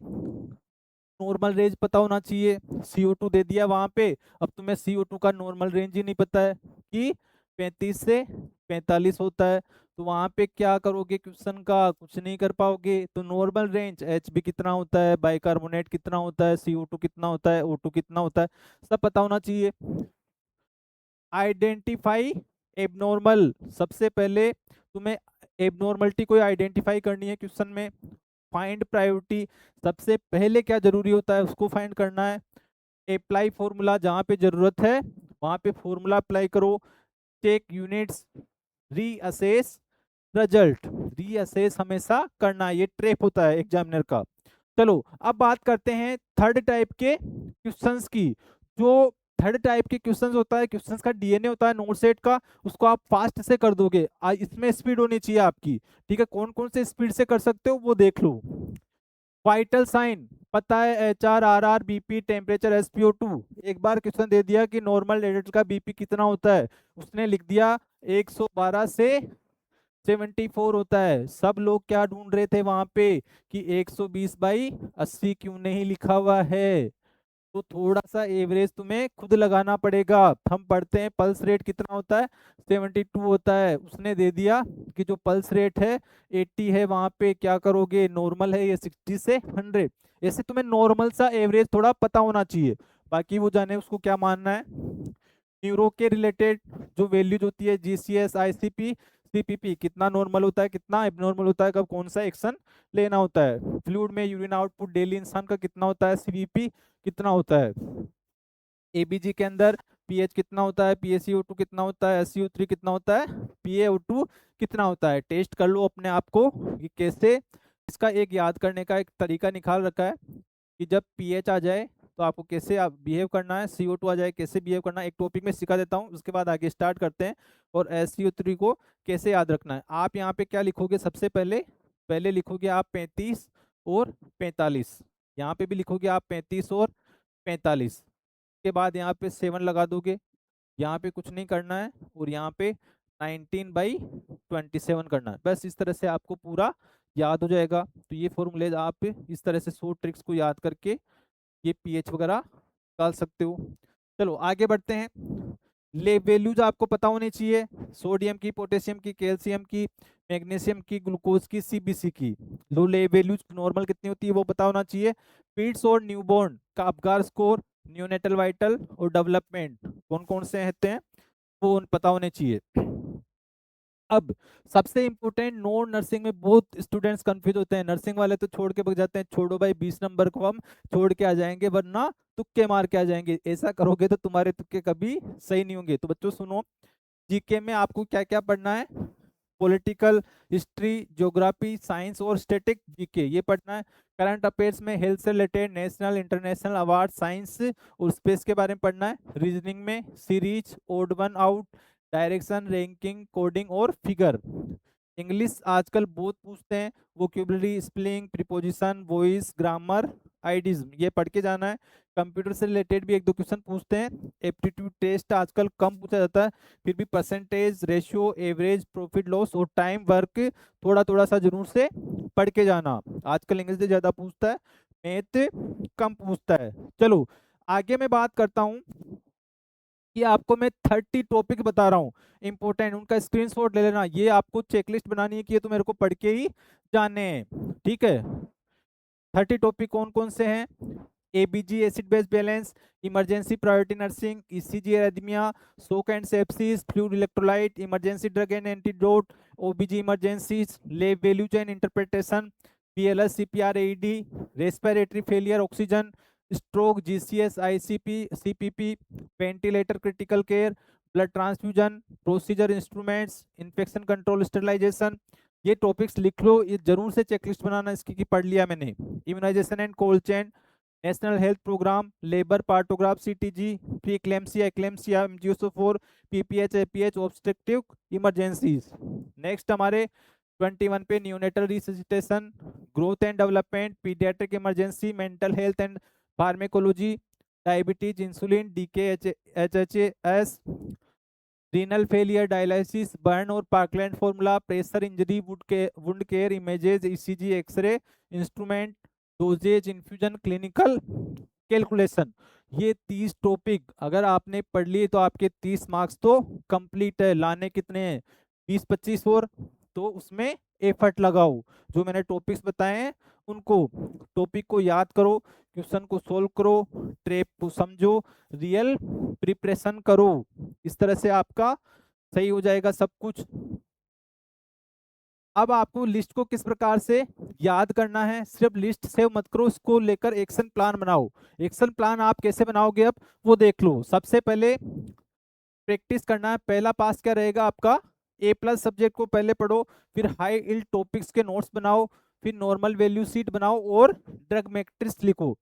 नॉर्मल रेंज पता होना चाहिए। CO2 दे दिया वहां पे, अब तुम्हें CO2 का नॉर्मल रेंज ही नहीं पता है कि 35 से 45 होता है, तो वहां पे क्या करोगे, क्वेश्चन का कुछ नहीं कर पाओगे। तो नॉर्मल रेंज HB कितना होता है, बाइकार्बोनेट कितना होता है, CO2 कितना होता है, O2 कितना होता है, सब पता होना चाहिए। आइडेंटिफाई एबनॉर्मल, सबसे पहले तुम्हें एबनॉर्मलिटी को आइडेंटिफाई करनी है क्वेश्चन में। फाइंड प्रायोरिटी, सबसे पहले क्या जरूरी होता है उसको फाइंड करना है। अप्लाई फॉर्मूला, जहां पे जरूरत है वहां पे फॉर्मूला अप्लाई करो। Take units, reassess result, reassess हमेशा करना है, ये ट्रेप होता है एग्जामिनर का। चलो अब बात करते हैं थर्ड टाइप के क्वेश्चंस की। जो थर्ड टाइप के क्वेश्चंस होता है, क्वेश्चंस का डीएनए होता है नोट सेट का, उसको आप फास्ट से कर दोगे, इसमें स्पीड होनी चाहिए आपकी। ठीक है, कौन कौन से स्पीड से कर सकते हो वो देख लो। वाइटल साइन पता है, HR, RR, BP, temperature, SpO2। एक बार क्वेश्चन दे दिया कि नॉर्मल एडल्ट का बीपी कितना होता है, उसने लिख दिया 112 से 74 होता है। सब लोग क्या ढूंढ रहे थे वहां पे कि 120/80 क्यों नहीं लिखा हुआ है। तो थोड़ा सा एवरेज तुम्हें खुद लगाना पड़ेगा। हम पढ़ते हैं पल्स रेट कितना होता है, 72 होता है, उसने दे दिया कि जो पल्स रेट है 80 है, वहां पे क्या करोगे, नॉर्मल है ये 60 से 100। ऐसे तुम्हें नॉर्मल सा एवरेज थोड़ा पता होना चाहिए, बाकी वो जाने उसको क्या मानना है। न्यूरो के रिलेटेड जो वैल्यूज होती है, GCS, ICP, CPP, कितना नॉर्मल होता है, कितना एबनॉर्मल होता है, कब कौन सा एक्शन लेना होता है। फ्लूइड में यूरिन आउटपुट डेली इंसान का कितना होता है, CVP कितना होता है। एबीजी के अंदर पीएच कितना होता है, PaCO2 कितना होता है, SCO3 कितना होता है, PaO2 कितना होता है। टेस्ट कर लो अपने आप को कि कैसे। इसका एक याद करने का एक तरीका निकाल रखा है कि जब पीएच आ जाए तो आपको कैसे आप बिहेव करना है, CO2 आ जाए कैसे बिहेव करना है। एक टॉपिक में सिखा देता हूँ, उसके बाद आगे स्टार्ट करते हैं। और SCO3 को कैसे याद रखना है, आप यहाँ पे क्या लिखोगे, सबसे पहले पहले लिखोगे आप 35 और 45, यहाँ पे भी लिखोगे आप 35 और 45 के बाद यहाँ पे 7 लगा दोगे, यहाँ पे कुछ नहीं करना है, और यहाँ पे 19/27 करना है। बस इस तरह से आपको पूरा याद हो जाएगा। तो ये फॉर्मूले आप इस तरह से 100 ट्रिक्स को याद करके ये पीएच वगैरह डाल सकते हो। चलो आगे बढ़ते हैं। ले वैल्यूज आपको पता होनी चाहिए, सोडियम की, पोटेशियम की, कैल्शियम की, मैग्नीशियम की, ग्लूकोज की, CBC की। लो ले वैल्यूज नॉर्मल कितनी होती है वो पता होना चाहिए। पीड्स और न्यूबॉर्न का अपगार स्कोर, न्यूनेटल वाइटल और डेवलपमेंट कौन कौन से होते हैं वो पता होने चाहिए। अब सबसे इंपॉर्टेंट, नॉन नर्सिंग में बहुत स्टूडेंट्स कंफ्यूज होते हैं, नर्सिंग वाले तो छोड़ के भाग जाते हैं, छोड़ो भाई 20 नंबर को हम छोड़ के आ जाएंगे वरना तुक्के मार के आ जाएंगे। ऐसा करोगे तो तुम्हारे तुक्के कभी सही नहीं होंगे। तो बच्चों सुनो, जीके में आपको क्या क्या पढ़ना है, पॉलिटिकल, हिस्ट्री, ज्योग्राफी, साइंस और स्टैटिक जीके ये पढ़ना है। करंट अफेयर्स में हेल्थ से related national international award, science और स्पेस के बारे में पढ़ना है। रीजनिंग में series, odd one out, direction, ranking, coding और फिगर। इंग्लिश आजकल बहुत पूछते हैं, vocabulary, spelling, preposition, voice, grammar, आइडिज्म, ये पढ़ के जाना है। कंप्यूटर से रिलेटेड भी एक दो क्वेश्चन पूछते हैं। एप्टीट्यूड टेस्ट आजकल कम पूछा जाता है, फिर भी percentage, ratio, average, profit loss और टाइम वर्क थोड़ा थोड़ा सा जरूर से पढ़ के जाना। आजकल इंग्लिश से ज्यादा पूछता है, मैथ कम पूछता है। चलो आगे मैं बात करता हूँ कि आपको मैं 30 टॉपिक बता रहा हूँ इंपॉर्टेंट, उनका स्क्रीनशॉट ले लेना। ये आपको चेकलिस्ट बनानी है कि ये तो मेरे को पढ़ के ही जाने हैं, ठीक है। 30 टॉपिक कौन कौन से हैं? ABG acid base balance, emergency priority nursing, ECG arrhythmia, shock and sepsis, fluid electrolyte, emergency drug and antidote, OBG emergency, lab value chain interpretation, BLS, CPR, AED, respiratory failure, oxygen, stroke, GCS, ICP, CPP, ventilator, critical care, blood transfusion, procedure, instruments, infection control, sterilisation. ये topics लिख लो, ये जरूर से checklist बनाना, इसकी की पढ़ लिया मैंने। Immunisation and cold chain, national health programme, labour partograph, CTG, pre eclampsia, eclampsia, MgSO4, PPH, APH, obstructive emergencies. Next हमारे 21 पे neonatal resuscitation, growth and development, paediatric emergency, mental health and pharmacology, diabetes, insulin, DKA, HHS, renal failure, dialysis, burn और Parkland formula, pressure injury, wound care, images, ECG, X-ray, instrument, doses, infusion, clinical calculation. ये 30 topic अगर आपने पढ़ लिए तो आपके 30 marks तो complete है। लाने कितने हैं? 20-25 और। तो उसमें एफर्ट लगाओ, जो मैंने टॉपिक्स बताए हैं उनको, टॉपिक को याद करो, क्वेश्चन को सोल्व करो, ट्रेप को समझो, रियल प्रिपरेशन करो। इस तरह से आपका सही हो जाएगा सब कुछ। अब आपको लिस्ट को किस प्रकार से याद करना है, सिर्फ लिस्ट सेव मत करो, इसको लेकर एक्शन प्लान बनाओ। एक्शन प्लान आप कैसे बनाओगे अब वो देख लो। सबसे पहले प्रैक्टिस करना है। पहला पास क्या रहेगा आपका? A+ सब्जेक्ट को पहले पढ़ो, फिर हाई इल्ड टॉपिक्स के नोट्स बनाओ, फिर नॉर्मल वैल्यू शीट बनाओ और ड्रग मैट्रिक्स लिखो।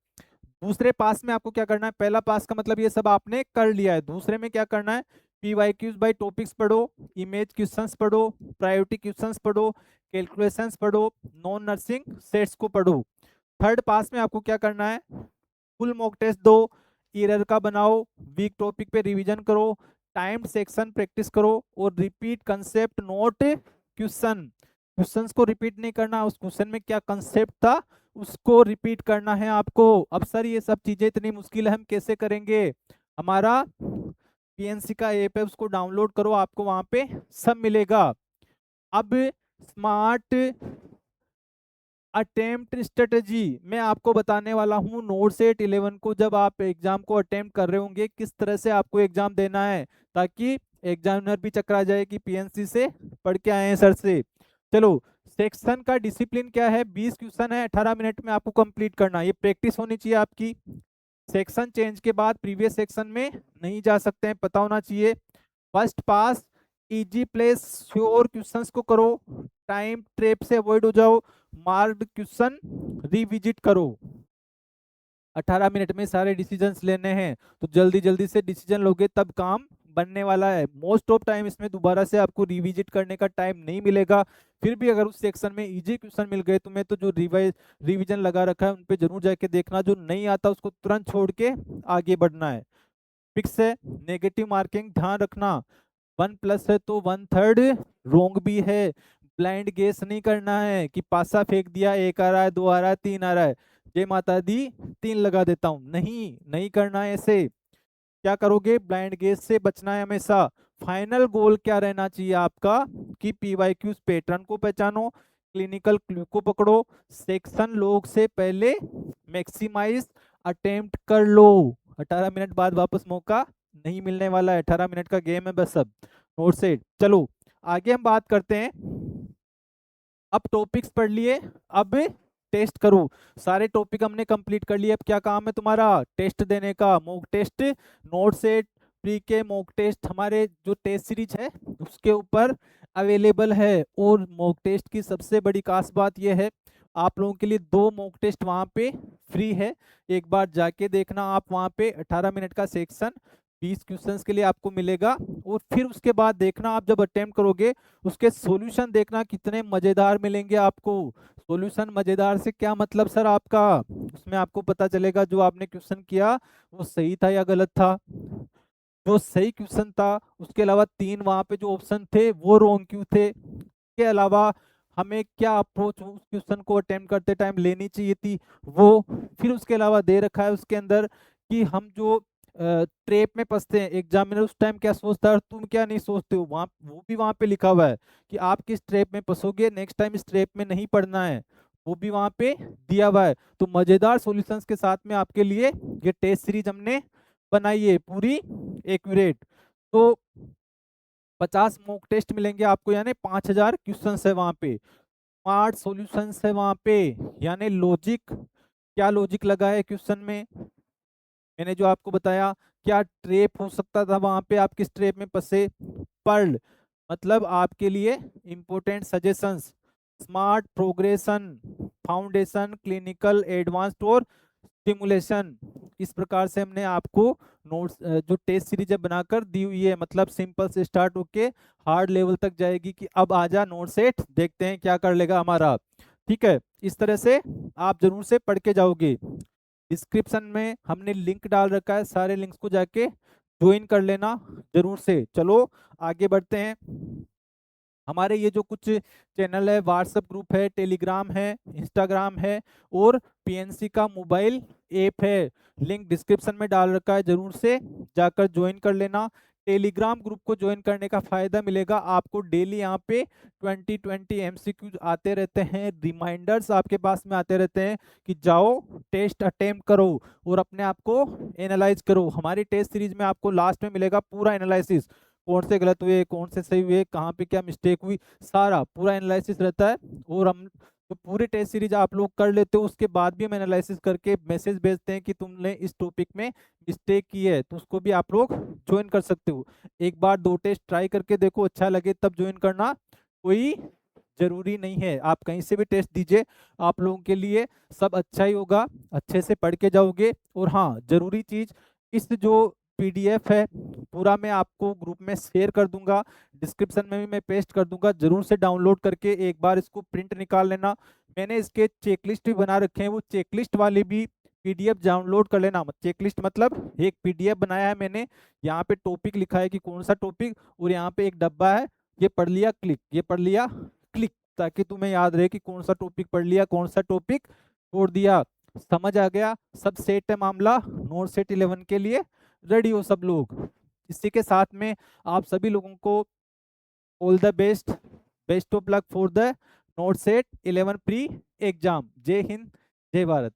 दूसरे पास में आपको क्या करना है? पहला पास का मतलब ये सब आपने कर लिया है। दूसरे में क्या करना है? PYQs बाय टॉपिक्स पढ़ो, इमेज क्वेश्चंस पढ़ो, प्रायोरिटी क्वेश्चंस पढ़ो, कैलकुलेशंस पढ़ो, नॉन नर्सिंग सेट्स को पढ़ो। थर्ड पास में आपको क्या करना है? फुल मॉक टेस्ट दो, एरर का बनाओ, वीक टॉपिक पे रिवीजन करो, टाइम्ड सेक्शन प्रैक्टिस करो और repeat concept note question. Questions को रिपीट नहीं करना, उस क्वेश्चन में क्या कंसेप्ट था उसको रिपीट करना है आपको। अब सर ये सब चीजें इतनी मुश्किल है, हम कैसे करेंगे? हमारा पीएनसी का ऐप है, उसको डाउनलोड करो, आपको वहां पे सब मिलेगा। अब स्मार्ट अटेम्प्ट स्ट्रेटजी मैं आपको बताने वाला हूं। नोट सेट 11 को जब आप एग्जाम को अटेम्प्ट कर रहे होंगे, किस तरह से आपको एग्जाम देना है, ताकि एग्जामिनर भी चकरा जाए कि पीएनसी से पढ़ के आए हैं सर से। चलो, सेक्शन का डिसिप्लिन क्या है? 20 क्वेश्चन है, 18 मिनट में आपको कंप्लीट करना, ये प्रैक्टिस होनी चाहिए आपकी। सेक्शन चेंज के बाद प्रीवियस सेक्शन में नहीं जा सकते हैं, पता होना चाहिए। First pass, easy place sure questions को करो, टाइम ट्रैप से अवॉइड हो जाओ, मार्क्ड क्वेश्चन रिविजिट करो। 18 मिनट में सारे डिसीजंस लेने हैं, तो जल्दी जल्दी से डिसीजन लोगे तब काम बनने वाला है। मोस्ट ऑफ टाइम इसमें दोबारा से आपको रिविजिट करने का टाइम नहीं मिलेगा। फिर भी अगर उस सेक्शन में इजी क्वेश्चन मिल गए तुम्हें, तो जो रिविजन लगा रखा है उन पे जरूर जाके देखना, जो नहीं आता उसको तुरंत छोड़ के आगे बढ़ना है। फिक्स है। नेगेटिव मार्किंग ध्यान रखना, 1+ है तो 1/3 रोंग भी है। ब्लाइंड गेस नहीं करना है कि पासा फेंक दिया, 1 आ रहा है, 2 आ रहा है, 3 आ रहा है, जय माता दी 3 लगा देता हूं, नहीं नहीं करना है ऐसे। क्या करोगे? ब्लाइंड गेस से बचना है हमेशा। फाइनल गोल क्या रहना चाहिए आपका? कि PYQs पैटर्न को पहचानो, क्लिनिकल क्लू को पकड़ो, सेक्शन लॉग से पहले मैक्सिमाइज अटेम्प्ट कर लो। 18 मिनट बाद वापस मौका नहीं मिलने वाला है, 18 मिनट का गेम है बस। अब नोट से चलो आगे हम बात करते हैं। अब टॉपिक्स पढ़ लिए, अब टेस्ट करो। सारे टॉपिक हमने कंप्लीट कर लिए, अब क्या काम है तुम्हारा? टेस्ट देने का। Mock test, note set, pre के मॉक टेस्ट हमारे जो टेस्ट सीरीज है उसके ऊपर अवेलेबल है। और मॉक टेस्ट की सबसे बड़ी खास बात यह है, आप लोगों के लिए 2 मॉक टेस्ट वहां पे फ्री है। एक बार जाके देखना आप वहां पे, 18 मिनट का सेक्शन 20 क्वेश्चंस के लिए आपको मिलेगा। और फिर उसके बाद देखना, आप जब अटेम्प्ट करोगे उसके सॉल्यूशन देखना कितने मजेदार मिलेंगे आपको। सॉल्यूशन मजेदार से क्या मतलब सर आपका, उसमें आपको पता चलेगा जो आपने क्वेश्चन किया वो सही था या गलत था। जो सही क्वेश्चन था उसके अलावा 3 वहां पे जो ऑप्शन थे वो रॉन्ग क्यों थे, के अलावा हमें क्या अप्रोच उस क्वेश्चन को अटेम्प्ट करते टाइम लेनी चाहिए थी वो। फिर उसके अलावा दे रखा है उसके अंदर कि हम जो ट्रेप में फंसते हैं, एग्जामिनर उस टाइम क्या सोचता है और तुम क्या नहीं सोचते हो, वहाँ वो भी वहाँ पे लिखा हुआ है कि आप किस ट्रेप में फंसोगे, नेक्स्ट टाइम इस ट्रेप में नहीं पड़ना है, वो भी वहाँ पे दिया हुआ है। तो मजेदार सॉल्यूशंस के साथ में आपके लिए ये टेस्ट सीरीज हमने बनाई है पूरी एक्यूरेट। तो 50 मॉक टेस्ट मिलेंगे आपको, यानी 5000 क्वेश्चन है वहां पे, 8 सॉल्यूशंस है वहां पे, यानी लॉजिक, क्या लॉजिक लगा है क्वेश्चन में, मैंने जो आपको बताया क्या ट्रेप हो सकता था वहां पे, आप किस ट्रेप में फंसे, पर्ल मतलब आपके लिए important suggestions, smart progression, foundation, clinical, advanced और सिमुलेशन। इस प्रकार से हमने आपको नोट्स जो टेस्ट सीरीज है बनाकर दी हुई है, मतलब सिंपल से स्टार्ट होके हार्ड लेवल तक जाएगी कि अब आजा नोट सेट देखते हैं क्या कर लेगा हमारा। ठीक है, इस तरह से आप जरूर से पढ़ के जाओगे। डिस्क्रिप्शन में हमने लिंक डाल रखा है, सारे लिंक्स को जाके ज्वाइन कर लेना जरूर से। चलो आगे बढ़ते हैं। हमारे ये जो कुछ चैनल है, व्हाट्सएप ग्रुप है, टेलीग्राम है, इंस्टाग्राम है और पीएनसी का मोबाइल ऐप है, लिंक डिस्क्रिप्शन में डाल रखा है, जरूर से जाकर ज्वाइन कर लेना। टेलीग्राम ग्रुप को ज्वाइन करने का फायदा मिलेगा आपको, डेली यहाँ पे 20 एमसीक्यूज आते रहते हैं, रिमाइंडर्स आपके पास में आते रहते हैं कि जाओ टेस्ट अटेम्प्ट करो और अपने आप को एनालाइज करो। हमारी टेस्ट सीरीज में आपको लास्ट में मिलेगा पूरा एनालिसिस, कौन से गलत हुए, कौन से सही हुए, कहाँ पे क्या मिस्टेक हुई, सारा पूरा एनालिसिस रहता है। और हम तो पूरे टेस्ट सीरीज आप लोग कर लेते हो, उसके बाद भी हम एनालिसिस करके मैसेज भेजते हैं कि तुमने इस टॉपिक में मिस्टेक की है, तो उसको भी आप लोग ज्वाइन कर सकते हो। एक बार 2 टेस्ट ट्राई करके देखो, अच्छा लगे तब ज्वाइन करना, कोई जरूरी नहीं है, आप कहीं से भी टेस्ट दीजिए, आप लोगों के लिए सब अच्छा ही होगा, अच्छे से पढ़ के जाओगे। और हाँ, जरूरी चीज, इस जो पीडीएफ है पूरा मैं आपको ग्रुप में शेयर कर दूंगा, डिस्क्रिप्शन में भी मैं पेस्ट कर दूंगा, जरूर से डाउनलोड करके एक बार इसको प्रिंट निकाल लेना। मैंने इसके चेकलिस्ट भी बना रखे हैं, वो चेकलिस्ट वाली भी पीडीएफ डाउनलोड कर लेना। चेकलिस्ट मतलब एक पीडीएफ बनाया है मैंने, यहाँ पे टॉपिक लिखा है कि कौन सा टॉपिक, और यहाँ पे एक डब्बा है, ये पढ़ लिया क्लिक, ये पढ़ लिया क्लिक, ताकि तुम्हें याद रहे कि कौन सा टॉपिक पढ़ लिया, कौन सा टॉपिक छोड़ दिया। समझ आ गया, सब सेट है मामला, नोट सेट 11 के लिए रेडी हो सब लोग। इसी के साथ में आप सभी लोगों को all the best, best of luck for the not set 11 pre exam. जय हिंद, जय भारत।